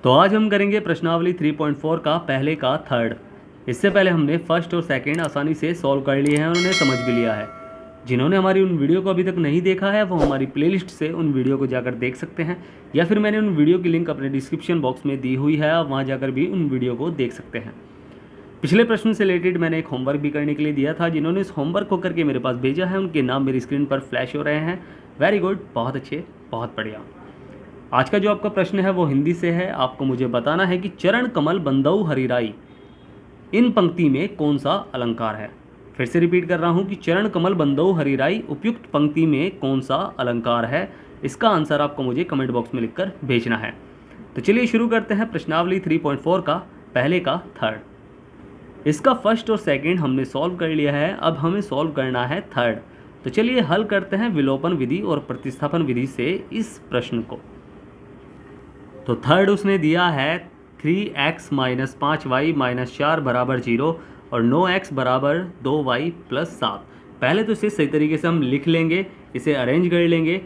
तो आज हम करेंगे प्रश्नावली 3.4 का पहले का थर्ड। इससे पहले हमने फर्स्ट और सेकंड आसानी से सॉल्व कर लिए हैं और उन्हें समझ भी लिया है। जिन्होंने हमारी उन वीडियो को अभी तक नहीं देखा है वो हमारी प्लेलिस्ट से उन वीडियो को जाकर देख सकते हैं, या फिर मैंने उन वीडियो की लिंक अपने डिस्क्रिप्शन बॉक्स में दी हुई है, आप वहाँ जाकर भी उन वीडियो को देख सकते हैं। पिछले प्रश्न से रिलेटेड मैंने एक होमवर्क भी करने के लिए दिया था। जिन्होंने इस होमवर्क को करके मेरे पास भेजा है उनके नाम मेरी स्क्रीन पर फ्लैश हो रहे हैं। वेरी गुड, बहुत अच्छे, बहुत बढ़िया। आज का जो आपका प्रश्न है वो हिंदी से है। आपको मुझे बताना है कि चरण कमल बंदऊ हरिराई इन पंक्ति में कौन सा अलंकार है। फिर से रिपीट कर रहा हूँ कि चरण कमल बंदऊ हरिराई उपयुक्त पंक्ति में कौन सा अलंकार है। इसका आंसर आपको मुझे कमेंट बॉक्स में लिखकर भेजना है। तो चलिए शुरू करते हैं प्रश्नावली 3.4 का पहले का थर्ड। इसका फर्स्ट और सेकंड हमने सॉल्व कर लिया है, अब हमें सॉल्व करना है थर्ड। तो चलिए हल करते हैं विलोपन विधि और प्रतिस्थापन विधि से इस प्रश्न को। तो थर्ड उसने दिया है 3x - 5y - 4 बराबर 0 और 9x बराबर 2y + 7। पहले तो इसे सही तरीके से हम लिख लेंगे, इसे अरेंज कर लेंगे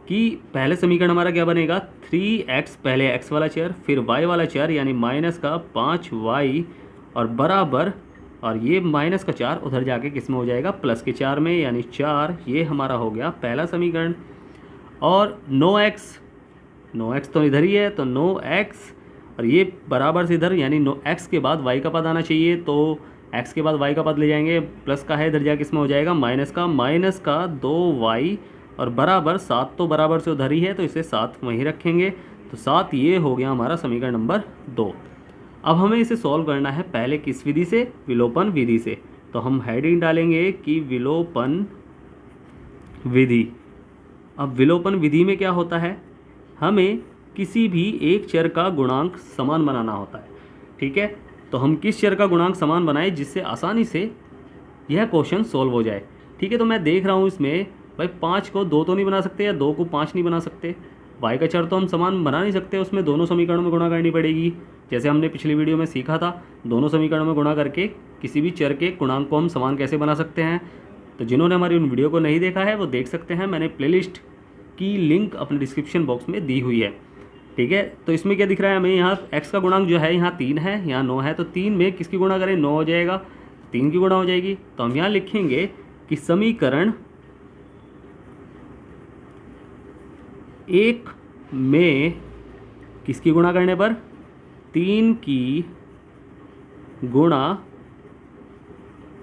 कि पहले समीकरण हमारा क्या बनेगा, 3x पहले x वाला चर, फिर y वाला चर यानी -5y और बराबर, और ये -4 उधर जाके किस में हो जाएगा, +4 में, यानी 4। ये हमारा हो गया पहला समीकरण। और 9x तो इधर ही है, तो 9x और ये बराबर से इधर, यानी x के बाद y का पद आना चाहिए, तो x के बाद y का पद ले जाएंगे, प्लस का है इधर जाके इसमें हो जाएगा माइनस का 2y और बराबर 7, तो बराबर से उधर ही है तो इसे 7 वहीं रखेंगे, तो 7। ये हो गया हमारा समीकरण नंबर 2। अब हमें इसे सॉल्व करना है पहले किस विधि से, विलोपन विधि से। तो हम हेडिंग डालेंगे कि विलोपन विधि। अब विलोपन विधि में क्या होता है, हमें किसी भी एक चर का गुणांक समान बनाना होता है। ठीक है, तो हम किस चर का गुणांक समान बनाएं जिससे आसानी से यह क्वेश्चन सॉल्व हो जाए। ठीक है, तो मैं देख रहा हूँ इसमें भाई 5 को 2 तो नहीं बना सकते, या 2 को 5 नहीं बना सकते। y का चर तो हम समान बना नहीं सकते, उसमें दोनों समीकरणों में गुणा करनी पड़ेगी। जैसे हमने पिछली वीडियो में सीखा था, दोनों समीकरणों में गुणा करके किसी भी चर के गुणांक को हम समान कैसे बना सकते हैं। तो जिन्होंने हमारी उन वीडियो को नहीं देखा है वो देख सकते हैं, मैंने प्लेलिस्ट की लिंक अपने डिस्क्रिप्शन बॉक्स में दी हुई है। ठीक है, तो इसमें क्या दिख रहा है हमें, यहाँ x का गुणांक जो है यहाँ 3 है, यहाँ 9 है, तो 3 में किसकी गुणा करें, 9 हो जाएगा, 3 की गुणा हो जाएगी। तो हम यहाँ लिखेंगे कि समीकरण 1 में किसकी गुणा करने पर, 3 की गुणा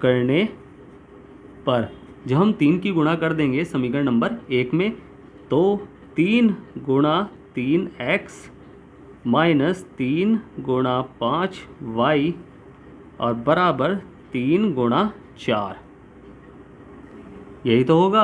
करने पर, जब हम 3 की गुणा कर देंगे समीकरण नंबर 1 में, तो 3 × 3x - 3 × 5y और बराबर 3 × 4। यही तो होगा।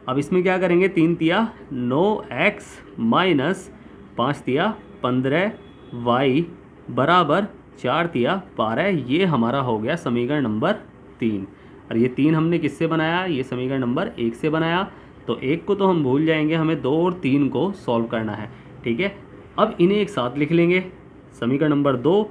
अब इसमें क्या करेंगे, 3 तिया 9x - 5 तिया 15y बराबर 4 तिया 12। ये हमारा हो गया समीकरण नंबर 3। और ये 3 हमने किससे बनाया, ये समीकरण नंबर 1 से बनाया। तो 1 को तो हम भूल जाएंगे, हमें 2 और 3 को सॉल्व करना है। ठीक है, अब इन्हें एक साथ लिख लेंगे। समीकरण नंबर 2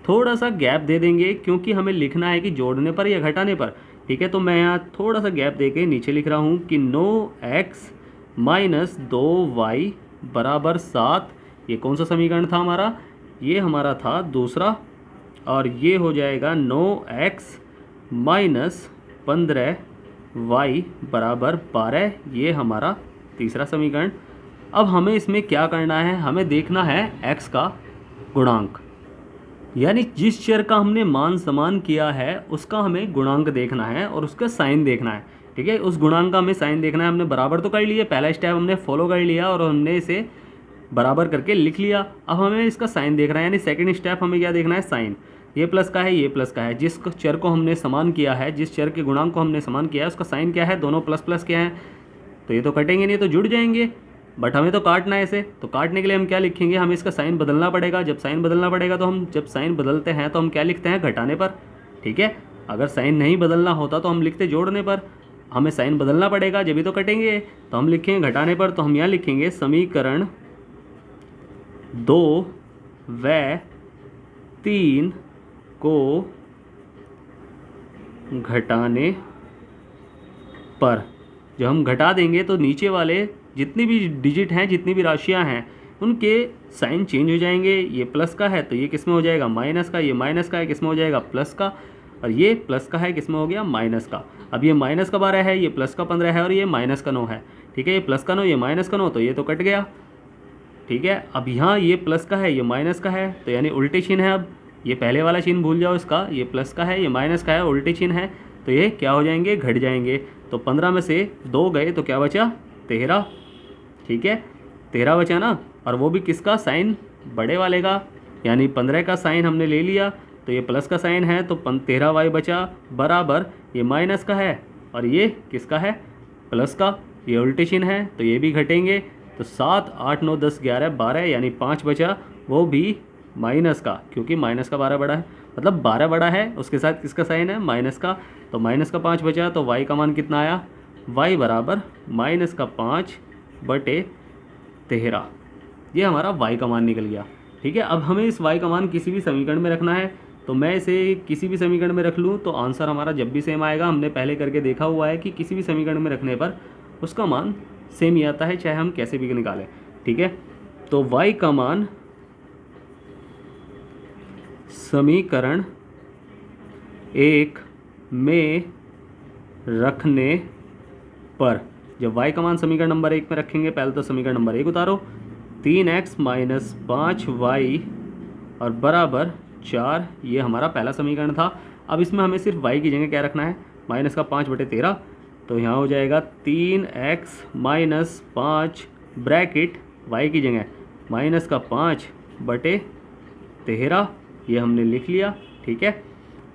थोड़ा सा गैप दे देंगे क्योंकि हमें लिखना है कि जोड़ने पर या घटाने पर। ठीक है, तो मैं यहाँ थोड़ा सा गैप दे के नीचे लिख रहा हूँ कि 9x - 2y बराबर 7। ये कौन सा समीकरण था हमारा, ये हमारा था दूसरा, और ये हो जाएगा 9x - 15y बराबर 12। ये हमारा तीसरा समीकरण। अब हमें इसमें क्या करना है, हमें देखना है x का गुणांक, यानी जिस चर का हमने मान समान किया है उसका हमें गुणांक देखना है और उसका साइन देखना है। ठीक है, उस गुणांक का हमें साइन देखना है। हमने बराबर तो कर लिया, पहला स्टेप हमने फॉलो कर लिया और हमने इसे बराबर करके लिख लिया। अब हमें इसका साइन देखना है, यानी सेकंड स्टेप हमें क्या देखना है, साइन। ये प्लस का है, ये प्लस का है, जिस चर को हमने समान किया है, जिस चर के गुणांक को हमने समान किया है उसका साइन क्या है, दोनों प्लस प्लस क्या है, तो ये तो कटेंगे नहीं, तो जुड़ जाएंगे। बट हमें तो काटना है इसे, तो काटने के लिए हम क्या लिखेंगे, हमें इसका साइन बदलना पड़ेगा। जब साइन बदलना पड़ेगा तो हम जब साइन बदलते हैं तो हम क्या लिखते हैं, घटाने पर। ठीक है, अगर साइन नहीं बदलना होता तो हम लिखते जोड़ने पर। हमें साइन बदलना पड़ेगा जब भी तो कटेंगे, तो हम लिखेंगे घटाने पर। तो हम यहाँ लिखेंगे समीकरण 2 व 3 को घटाने पर, जब हम घटा देंगे तो नीचे वाले जितनी भी डिजिट हैं, जितनी भी राशियां हैं, उनके साइन चेंज हो जाएंगे। ये प्लस का है तो ये किस में हो जाएगा माइनस का, ये माइनस का है किस में हो जाएगा प्लस का, और ये प्लस का है किस में हो गया माइनस का। अब ये माइनस का 12 है, ये प्लस का 15 है और ये माइनस का 9 है। ठीक है, ये प्लस का 9 ये माइनस का 9 तो ये तो कट गया। ठीक है, अब यहाँ ये प्लस का है ये माइनस का है तो यानी उल्टे चिन्ह है। अब ये पहले वाला चिन्ह भूल जाओ इसका, ये प्लस का है ये माइनस का है, उल्टे चिन्ह है तो ये क्या हो जाएंगे घट जाएंगे। तो 15 में से 2 गए तो क्या बचा 13। ठीक है, 13 बचा ना, और वो भी किसका साइन बड़े वाले का, यानी 15 का साइन हमने ले लिया तो ये प्लस का साइन है तो 13y बचा बराबर ये माइनस का है और ये किसका है प्लस का, ये उल्टे चिन्ह है तो ये भी घटेंगे। तो 7 8 9 10 11 12 यानी 5 बचा, वो भी माइनस का, क्योंकि माइनस का 12 बड़ा है, मतलब 12 बड़ा है उसके साथ किसका साइन है माइनस का, तो माइनस का 5 बचा। तो y का मान कितना आया, y बराबर माइनस का 5/13, ये हमारा y का मान निकल गया। ठीक है, अब हमें इस y का मान किसी भी समीकरण में रखना है, तो मैं इसे किसी भी समीकरण में रख लूँ तो आंसर हमारा जब भी सेम आएगा। हमने पहले करके देखा हुआ है कि किसी भी समीकरण में रखने पर उसका मान सेम ही आता है, चाहे हम कैसे भी निकालें। ठीक है, तो y का मान समीकरण 1 में रखने पर, जब y का मान समीकरण नंबर 1 में रखेंगे, पहले तो समीकरण नंबर 1 उतारो, 3x माइनस 5y और बराबर 4, ये हमारा पहला समीकरण था। अब इसमें हमें सिर्फ y की जगह क्या रखना है, माइनस का 5/13, तो यहाँ हो जाएगा 3x माइनस 5 ब्रैकेट y की जगह माइनस का 5/13, ये हमने लिख लिया। ठीक है,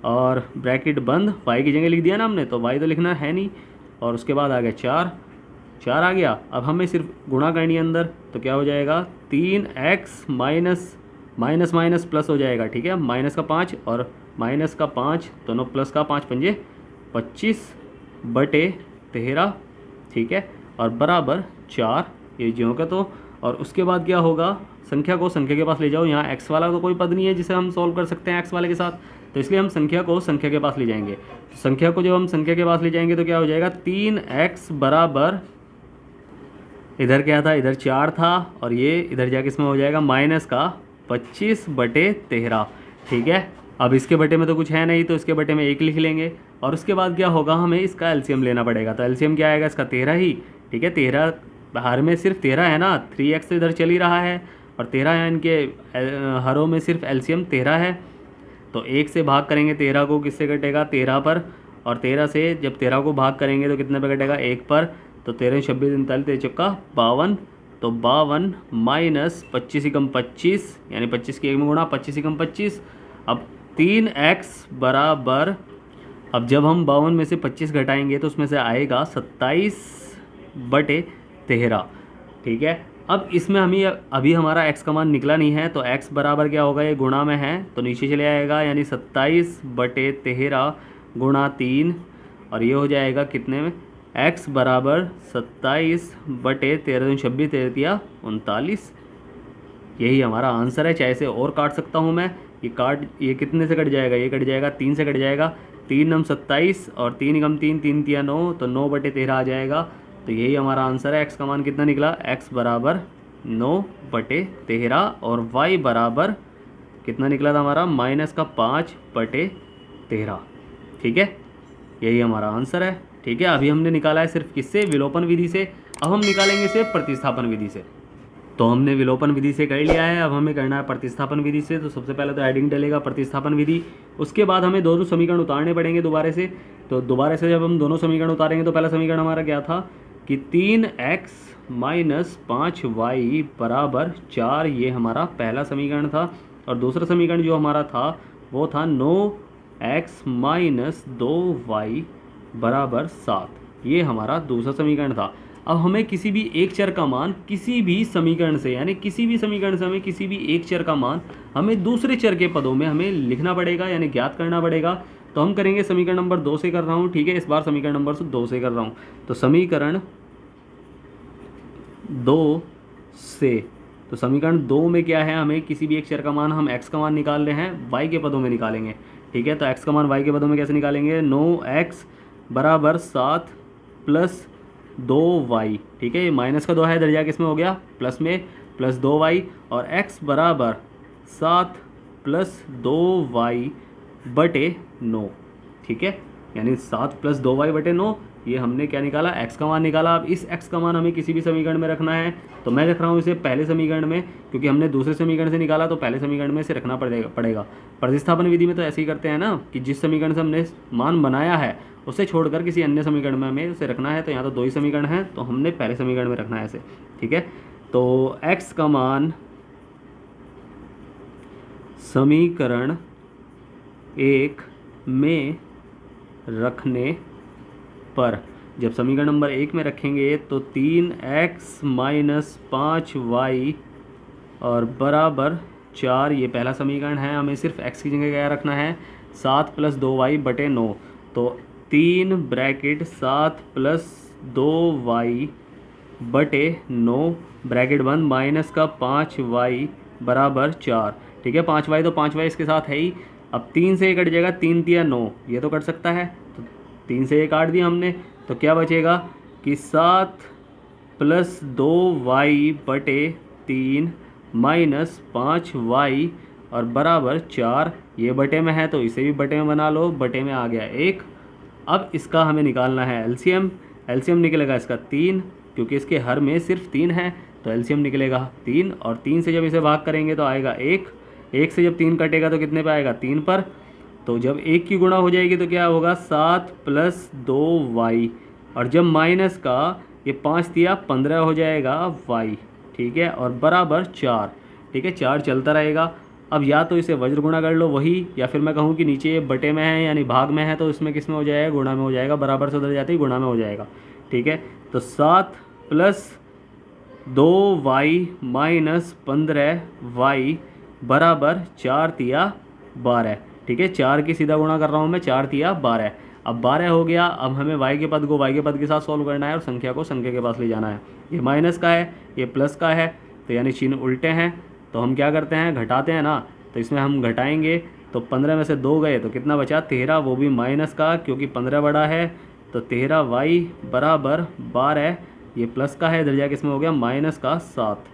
और ब्रैकेट बंद, y की जगह लिख दिया ना हमने, तो y तो लिखना है नहीं, और उसके बाद आ गया 4 आ गया। अब हमें सिर्फ गुणा करनी है अंदर, तो क्या हो जाएगा 3x minus minus minus plus हो जाएगा। ठीक है, माइनस का 5 और माइनस का 5 दोनों प्लस का 5 पंजे 25/13। ठीक है, और बराबर 4, ये ज्यों का तो। और उसके बाद क्या होगा, संख्या को संख्या के पास ले जाओ। यहाँ x वाला तो कोई पद नहीं है जिसे हम सॉल्व कर सकते हैं x वाले के साथ, तो इसलिए हम संख्या को संख्या के पास ले जाएंगे। तो संख्या को जब हम संख्या के पास ले जाएंगे तो क्या हो जाएगा 3x बराबर, इधर क्या था, इधर 4 था, और ये इधर जाके इसमें हो जाएगा माइनस का 25/13। ठीक है, अब इसके बटे में तो कुछ है नहीं तो इसके बटे में 1 लिख लेंगे, और उसके बाद क्या होगा हमें इसका एलसीएम लेना पड़ेगा। तो एलसीएम क्या आएगा इसका 13 ही। ठीक है, 13 बाहर में सिर्फ 13 है ना, 3x तो इधर चल ही रहा है और 13 है, इनके हरों में सिर्फ एलसीएम 13 है। तो 1 से भाग करेंगे 13 को, किससे कटेगा 13 पर, और 13 से जब 13 को भाग करेंगे तो कितने पे कटेगा 1 पर। तो 13 26 39 13 चौका 52, तो 52 माइनस 25 एकम 25, यानी 25 के 1 में गुणा 25 एकम 25। अब 3x बराबर, अब जब हम 52 में से 25 घटाएंगे तो उसमें से आएगा 27/13। ठीक है, अब इसमें हमें अभी हमारा x का मान निकला नहीं है, तो x बराबर क्या होगा, ये गुणा में है तो नीचे चले आएगा, यानी 27/13 गुणा 3, और ये हो जाएगा कितने में, x बराबर 27/13 26 13 39। यही हमारा आंसर है। चाहे इसे और काट सकता हूँ मैं, ये कितने से कट जाएगा, ये कट जाएगा 3 से कट जाएगा, 3 9 27 और 3 एकम 3 3 3 9, तो 9/13 आ जाएगा। तो यही हमारा आंसर है। x का मान कितना निकला, x बराबर 9/13, और y बराबर कितना निकला था हमारा, माइनस का 5/13। ठीक है, यही हमारा आंसर है। ठीक है, अभी हमने निकाला है सिर्फ किससे, विलोपन विधि से। अब हम निकालेंगे सिर्फ प्रतिस्थापन विधि से। तो हमने विलोपन विधि से कर लिया है, अब हमें करना है प्रतिस्थापन विधि से। तो सबसे पहले तो एडिंग डलेगा प्रतिस्थापन विधि, उसके बाद हमें दोनों समीकरण उतारने पड़ेंगे दोबारा से। तो दोबारा से जब हम दोनों समीकरण उतारेंगे तो पहला समीकरण हमारा क्या था कि 3x माइनस 5y बराबर 4, ये हमारा पहला समीकरण था। और दूसरा समीकरण जो हमारा था वो था 9x माइनस 2y बराबर 7, ये हमारा दूसरा समीकरण था। अब हमें किसी भी एक चर का मान किसी भी समीकरण से, यानी किसी भी समीकरण से हमें किसी भी एक चर का मान हमें दूसरे चर के पदों में हमें लिखना पड़ेगा, यानी ज्ञात करना पड़ेगा। तो हम करेंगे समीकरण नंबर 2 से कर रहा हूँ। ठीक है, इस बार समीकरण नंबर 2 से कर रहा हूँ। तो समीकरण 2 से, तो समीकरण 2 में क्या है, हमें किसी भी एक चर का मान, हम x का मान निकाल रहे हैं, y के पदों में निकालेंगे। ठीक है, तो x का मान y के पदों में कैसे निकालेंगे, 9x बराबर 7 प्लस 2y। ठीक है, ये माइनस का 2 है, इधर जाके इसमें हो गया प्लस में, प्लस 2y और x बराबर 7 प्लस 2y बटे 9। ठीक है, यानी 7 प्लस 2y बटे 9, ये हमने क्या निकाला, x का मान निकाला। अब इस x का मान हमें किसी भी समीकरण में रखना है, तो मैं रख रहा हूँ इसे पहले समीकरण में, क्योंकि हमने दूसरे समीकरण से निकाला तो पहले समीकरण में इसे रखना पड़ेगा। प्रतिस्थापन विधि में तो ऐसे ही करते हैं ना, कि जिस समीकरण से हमने मान बनाया है उसे छोड़कर किसी अन्य समीकरण में हमें उसे रखना है। तो यहाँ तो 2 ही समीकरण हैं, तो हमने पहले समीकरण में रखना है इसे। ठीक है, तो x का मान समीकरण 1 में रखने पर, जब समीकरण नंबर 1 में रखेंगे तो 3x माइनस 5y और बराबर 4, ये पहला समीकरण है। हमें सिर्फ x की जगह क्या रखना है, 7 प्लस 2y बटे 9। तो 3 ब्रैकेट 7 प्लस 2y बटे 9 ब्रैकेट बंद, माइनस का 5y बराबर 4। ठीक है, 5y तो 5y इसके साथ है ही। अब 3 से ये कट जाएगा, 3 तिया 9, ये तो कट सकता है, तो 3 से ये काट दिया हमने। तो क्या बचेगा कि 7 प्लस 2y बटे 3 माइनस 5y और बराबर 4। ये बटे में है तो इसे भी बटे में बना लो, बटे में आ गया 1। अब इसका हमें निकालना है एलसीएम। एलसीएम निकलेगा इसका 3, क्योंकि इसके हर में सिर्फ 3 है, तो एलसीएम निकलेगा 3। और 3 से जब इसे भाग करेंगे तो आएगा 1। 1 से जब 3 कटेगा तो कितने पे आएगा, 3 पर। तो जब 1 की गुणा हो जाएगी तो क्या होगा, 7 प्लस 2y और जब माइनस का ये 5 दिया 15 हो जाएगा y। ठीक है, और बराबर 4। ठीक है, 4 चलता रहेगा। अब या तो इसे वज्र गुणा कर लो वही, या फिर मैं कहूँ कि नीचे ये बटे में है यानी भाग में है, तो इसमें किस में हो जाएगा, गुणा में हो जाएगा। बराबर से उधर जाते ही गुणा में हो जाएगा। ठीक है, तो 7 प्लस 2y माइनस 15y बराबर 4 तिया 12। ठीक है, 4 की सीधा गुणा कर रहा हूँ मैं, 4 तिया 12। अब 12 हो गया। अब हमें y के पद को y के पद के साथ सॉल्व करना है और संख्या को संख्या के पास ले जाना है। ये माइनस का है, ये प्लस का है, तो यानी चिन्ह उल्टे हैं। तो हम क्या करते हैं, घटाते हैं ना, तो इसमें हम घटाएंगे। तो 15 में से 2 गए तो कितना बचा, 13, वो भी माइनस का, क्योंकि 15 बड़ा है। तो 13y बराबर 12, ये प्लस का है, इधर जाके इसमें हो गया माइनस का 7।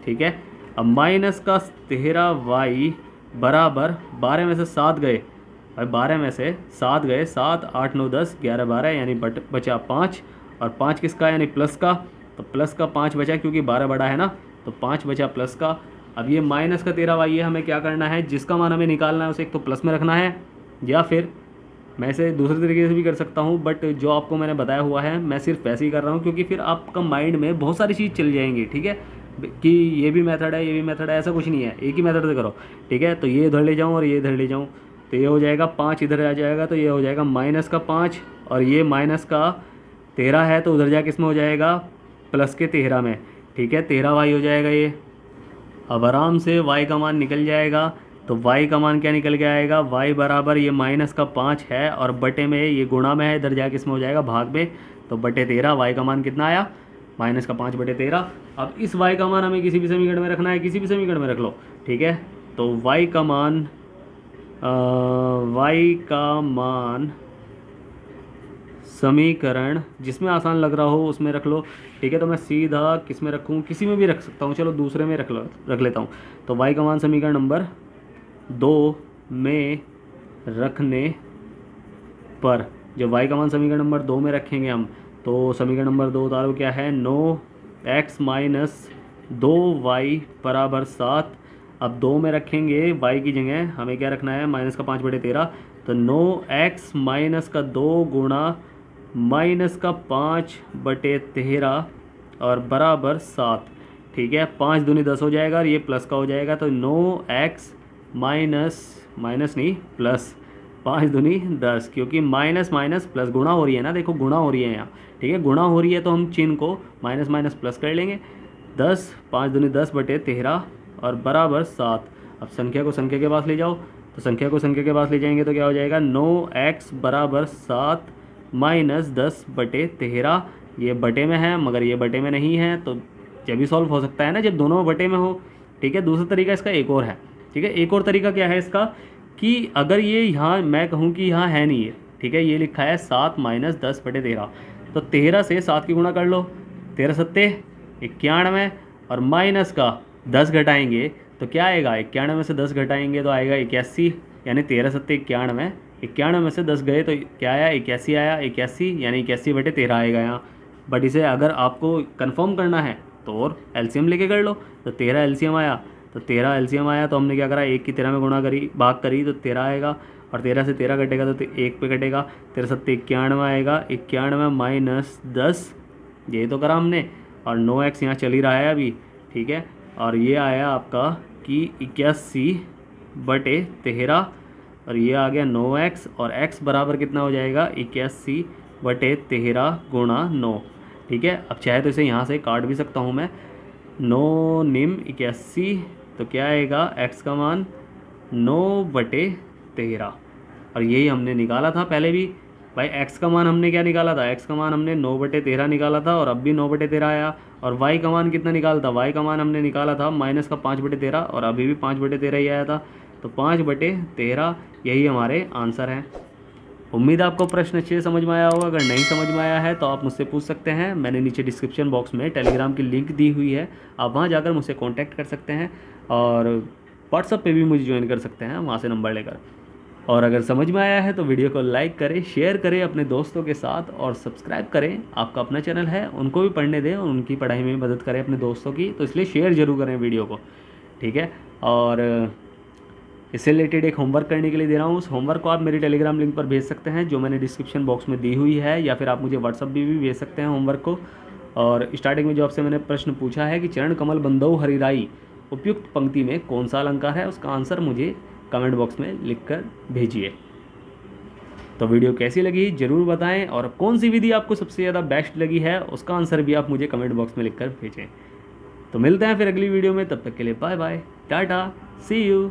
ठीक है, अब माइनस का 13y बराबर 12 में से 7 गए, भाई 12 में से 7 गए, 7 8 9 10 11 12, यानी बचा 5। और 5 किसका, यानी प्लस का, तो प्लस का 5 बचा, क्योंकि 12 बड़ा है ना, तो 5 बचा प्लस का। अब ये माइनस का 13y है, हमें क्या करना है, जिसका मान हमें निकालना है उसे एक तो प्लस में रखना है, या फिर मैं इसे दूसरे तरीके से भी कर सकता हूँ, बट जो आपको मैंने बताया हुआ है मैं सिर्फ वैसे ही कर रहा हूँ, क्योंकि फिर आपका माइंड में बहुत सारी चीज़ चल जाएंगी। ठीक है, कि ये भी मेथड है, ये भी मेथड है, ऐसा कुछ नहीं है, एक ही मेथड से करो। ठीक है, तो ये इधर ले जाऊँ और ये इधर ले जाऊँ, तो ये हो जाएगा 5, इधर आ जाएगा, तो ये हो जाएगा माइनस का 5, और ये माइनस का 13 है, तो उधर जाके इसमें हो जाएगा प्लस के 13 में। ठीक है, 13y हो जाएगा ये। अब आराम से y का मान निकल जाएगा। तो y का मान क्या निकल के आएगा, y बराबर ये माइनस का 5 है और बटे में ये गुणा में है, इधर जाके इसमें हो जाएगा भाग में, तो बटे 13। y का मान कितना आया, माइनस का 5 बटे 13। अब इस y का मान हमें किसी भी समीकरण में रखना है, किसी भी समीकरण में रख लो। ठीक है, तो y का मान समीकरण जिसमें आसान लग रहा हो उसमें रख लो। ठीक है, तो मैं सीधा किस में रखूँ, किसी में भी रख सकता हूँ, चलो दूसरे में रख लेता हूँ। तो y का मान समीकरण नंबर 2 में रखने पर, जब y का मान समीकरण नंबर 2 में रखेंगे हम, तो समीकरण नंबर 2 उतारो क्या है, 9x माइनस 2y बराबर 7। अब 2 में रखेंगे y की जगह हमें क्या रखना है, माइनस का 5 बटे 13, तो 9x माइनस का 2 गुणा माइनस का 5 बटे 13 और बराबर 7। ठीक है, 5 दूनी 10 हो जाएगा और ये प्लस का हो जाएगा, तो 9x माइनस नहीं प्लस 5 दूनी 10, क्योंकि माइनस माइनस प्लस गुणा हो रही है ना, देखो गुणा हो रही है यहाँ। ठीक है, गुणा हो रही है तो हम चिन्ह को माइनस माइनस प्लस कर लेंगे। 10 5 दूनी 10 बटे 13 और बराबर 7। अब संख्या को संख्या के पास ले जाओ, तो संख्या को संख्या के पास ले जाएंगे तो क्या हो जाएगा, 9x बराबर 7 माइनस 10 बटे 13। ये बटे में है मगर ये बटे में नहीं है, तो जब भी सॉल्व हो सकता है ना जब दोनों बटे में हो। ठीक है, दूसरा तरीका इसका एक और है। ठीक है, एक और तरीका क्या है इसका, कि अगर ये यहाँ मैं कहूँ कि यहाँ है नहीं है, ठीक है, ये लिखा है 7 माइनस 10 बटे 13, तो 13 से 7 की गुणा कर लो, 13 सत्ते 91 और माइनस का 10 घटाएंगे तो क्या आएगा, 91 में से 10 घटाएंगे तो आएगा 81, यानी 13 सत्ते 91, 91 में से 10 गए तो क्या आया, 81 आया, 81 यानी 81/13 आएगा यहाँ। बट इसे अगर आपको कंफर्म करना है तो और एलसीएम लेके कर लो, तो 13 एलसीएम आया, तो 13 एलसीएम आया तो हमने क्या करा, 1 की 13 में गुणा करी, भाग करी तो 13 आएगा, और 13 से 13 कटेगा तो 1 पे कटेगा, 13 सत्ते 91 आएगा, 91 माइनस 10, ये तो करा हमने, और 9x यहाँ चल ही रहा है अभी, ठीक है। और ये आया आपका कि 81/13, और ये आ गया 9x, और x बराबर कितना हो जाएगा, 81/13 गुणा 9, ठीक है। अब चाहे तो इसे यहाँ से काट भी सकता हूँ मैं, 9 निम 81, तो क्या आएगा x का मान 9/13, और यही हमने निकाला था पहले भी भाई। x का मान हमने क्या निकाला था, x का मान हमने 9/13 निकाला था, और अब भी 9/13 आया। और y का मान कितना निकाला था, y का मान हमने निकाला था माइनस का 5/13, और अभी भी 5/13 ही आया था, तो 5/13 यही हमारे आंसर हैं। उम्मीद है आपको प्रश्न अच्छे से समझ में आया होगा। अगर नहीं समझ में आया है तो आप मुझसे पूछ सकते हैं। मैंने नीचे डिस्क्रिप्शन बॉक्स में टेलीग्राम की लिंक दी हुई है, आप वहाँ जाकर मुझसे कॉन्टैक्ट कर सकते हैं, और व्हाट्सएप पे भी मुझे ज्वाइन कर सकते हैं वहाँ से नंबर लेकर। और अगर समझ में आया है तो वीडियो को लाइक करें, शेयर करें अपने दोस्तों के साथ, और सब्सक्राइब करें। आपका अपना चैनल है, उनको भी पढ़ने दें और उनकी पढ़ाई में मदद करें अपने दोस्तों की, तो इसलिए शेयर ज़रूर करें वीडियो को, ठीक है। और इससे रिलेटेड एक होमवर्क करने के लिए दे रहा हूँ, उस होमवर्क को आप मेरी टेलीग्राम लिंक पर भेज सकते हैं जो मैंने डिस्क्रिप्शन बॉक्स में दी हुई है, या फिर आप मुझे व्हाट्सअप भी भेज सकते हैं होमवर्क को। और स्टार्टिंग में जो आपसे मैंने प्रश्न पूछा है कि चरण कमल बंदौ हरिराई उपयुक्त पंक्ति में कौन सा अलंकार है, उसका आंसर मुझे कमेंट बॉक्स में लिखकर भेजिए। तो वीडियो कैसी लगी ज़रूर बताएं, और कौन सी विधि आपको सबसे ज़्यादा बेस्ट लगी है उसका आंसर भी आप मुझे कमेंट बॉक्स में लिखकर भेजें। तो मिलते हैं फिर अगली वीडियो में, तब तक के लिए bye bye, ta-ta, see you.